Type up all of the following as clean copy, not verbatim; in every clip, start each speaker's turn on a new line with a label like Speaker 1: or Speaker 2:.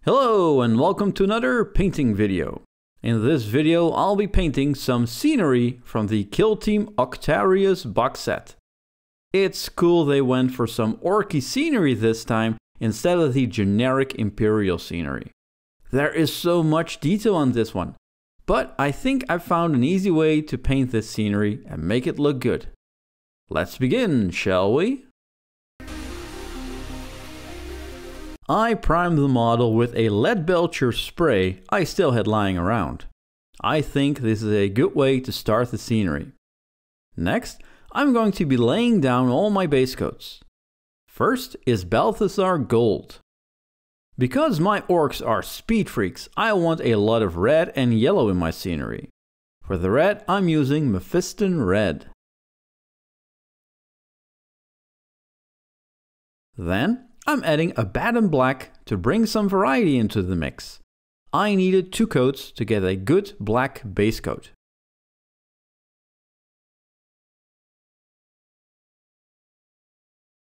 Speaker 1: Hello and welcome to another painting video. In this video I'll be painting some scenery from the Kill Team Octarius box set. It's cool they went for some orky scenery this time instead of the generic Imperial scenery. There is so much detail on this one, but I think I found an easy way to paint this scenery and make it look good. Let's begin, shall we? I primed the model with a Leadbelcher spray I still had lying around. I think this is a good way to start the scenery. Next, I'm going to be laying down all my base coats. First is Balthasar Gold. Because my orcs are speed freaks, I want a lot of red and yellow in my scenery. For the red, I'm using Mephiston Red. Then, I'm adding Abaddon Black to bring some variety into the mix. I needed 2 coats to get a good black base coat.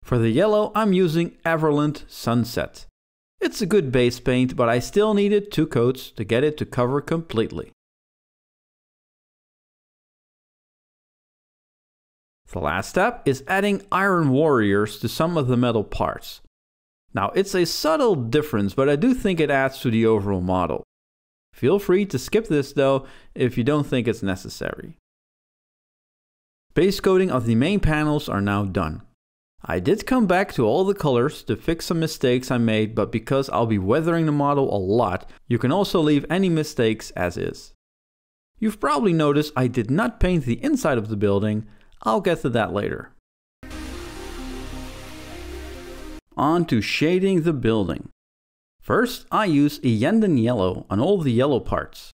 Speaker 1: For the yellow, I'm using Averland Sunset. It's a good base paint, but I still needed 2 coats to get it to cover completely. The last step is adding Iron Warriors to some of the metal parts. Now, it's a subtle difference, but I do think it adds to the overall model. Feel free to skip this though, if you don't think it's necessary. Base coating of the main panels are now done. I did come back to all the colors to fix some mistakes I made, but because I'll be weathering the model a lot, you can also leave any mistakes as is. You've probably noticed I did not paint the inside of the building. I'll get to that later. On to shading the building. First, I use Iyanden Yellow on all the yellow parts.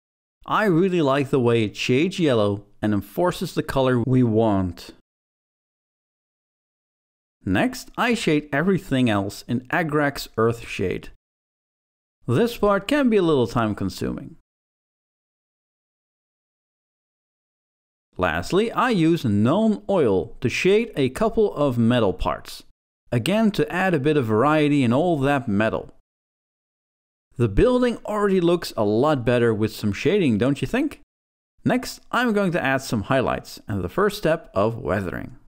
Speaker 1: I really like the way it shades yellow and enforces the color we want. Next, I shade everything else in Agrax Earthshade. This part can be a little time consuming. Lastly, I use Nuln Oil to shade a couple of metal parts. Again, to add a bit of variety in all that metal. The building already looks a lot better with some shading, don't you think? Next, I'm going to add some highlights and the first step of weathering.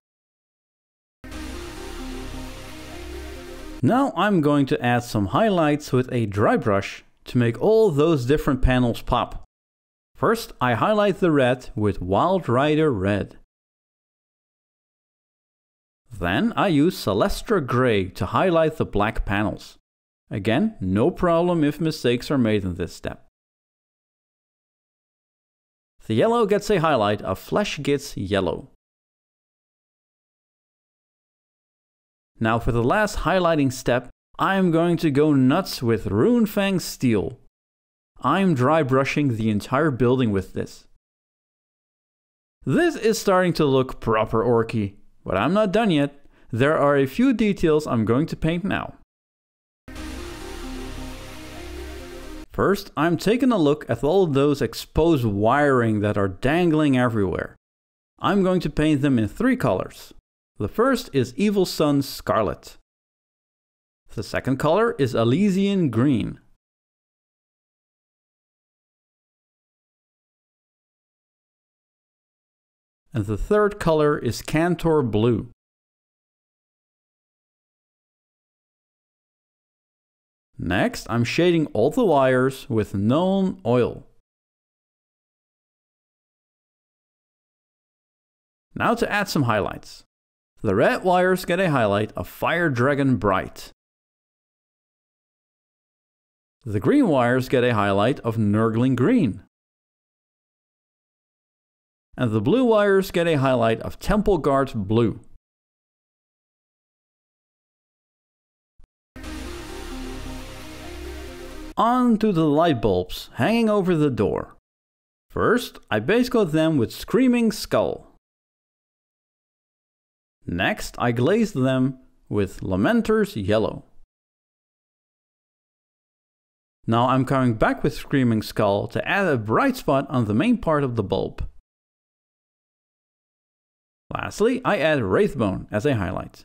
Speaker 1: Now I'm going to add some highlights with a dry brush to make all those different panels pop. First, I highlight the red with Wild Rider Red. Then I use Celestra Grey to highlight the black panels. Again, no problem if mistakes are made in this step. The yellow gets a highlight of Gitz Yellow. Now for the last highlighting step, I am going to go nuts with Runefang Steel. I'm dry brushing the entire building with this. This is starting to look proper orky. But I'm not done yet. There are a few details I'm going to paint now. First, I'm taking a look at all those exposed wiring that are dangling everywhere. I'm going to paint them in 3 colors. The first is Evil Sunz Scarlet. The second color is Elysian Green. And the third color is Kantor Blue. Next, I'm shading all the wires with Nuln Oil. Now to add some highlights. The red wires get a highlight of Fire Dragon Bright. The green wires get a highlight of Nurgling Green. And the blue wires get a highlight of Templar Blue. On to the light bulbs hanging over the door. First, I base coat them with Screaming Skull. Next, I glaze them with Lamenters Yellow. Now I'm coming back with Screaming Skull to add a bright spot on the main part of the bulb. Lastly, I add Wraithbone as a highlight.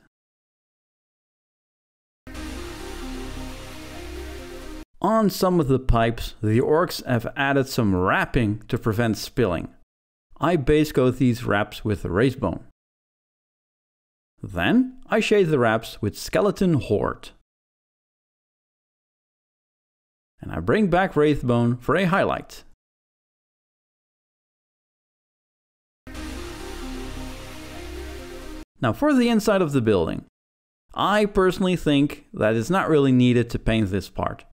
Speaker 1: On some of the pipes, the Orks have added some wrapping to prevent spilling. I base coat these wraps with Wraithbone. Then I shade the wraps with Skeleton Horde. And I bring back Wraithbone for a highlight. Now for the inside of the building. I personally think that it's not really needed to paint this part.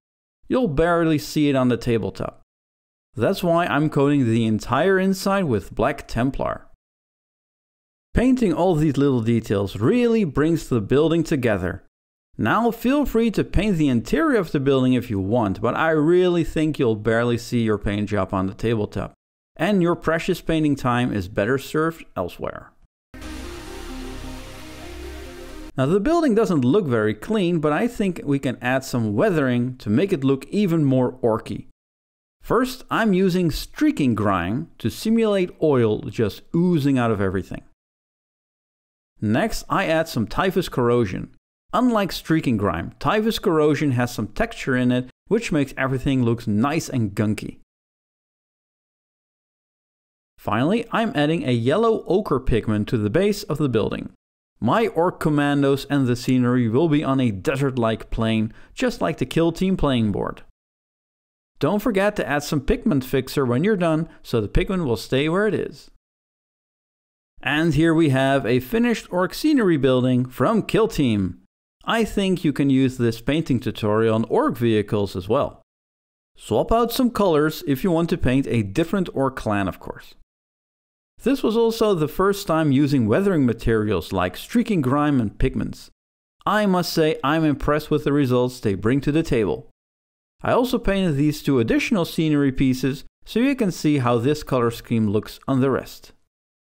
Speaker 1: You'll barely see it on the tabletop. That's why I'm coating the entire inside with Black Templar. Painting all these little details really brings the building together. Now feel free to paint the interior of the building if you want, but I really think you'll barely see your paint job on the tabletop. And your precious painting time is better served elsewhere. Now the building doesn't look very clean, but I think we can add some weathering to make it look even more orky. First, I'm using streaking grime to simulate oil just oozing out of everything. Next, I add some typhus corrosion. Unlike streaking grime, typhus corrosion has some texture in it, which makes everything look nice and gunky. Finally, I'm adding a yellow ochre pigment to the base of the building. My Ork commandos and the scenery will be on a desert-like plain, just like the Kill Team playing board. Don't forget to add some pigment fixer when you're done, so the pigment will stay where it is. And here we have a finished Ork scenery building from Kill Team. I think you can use this painting tutorial on Ork vehicles as well. Swap out some colors if you want to paint a different Ork clan, of course. This was also the first time using weathering materials like streaking grime and pigments. I must say I'm impressed with the results they bring to the table. I also painted these two additional scenery pieces so you can see how this color scheme looks on the rest.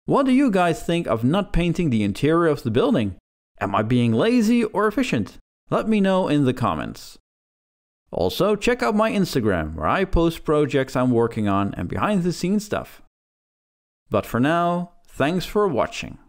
Speaker 1: What do you guys think of not painting the interior of the building? Am I being lazy or efficient? Let me know in the comments. Also, check out my Instagram where I post projects I'm working on and behind the scenes stuff. But for now, thanks for watching.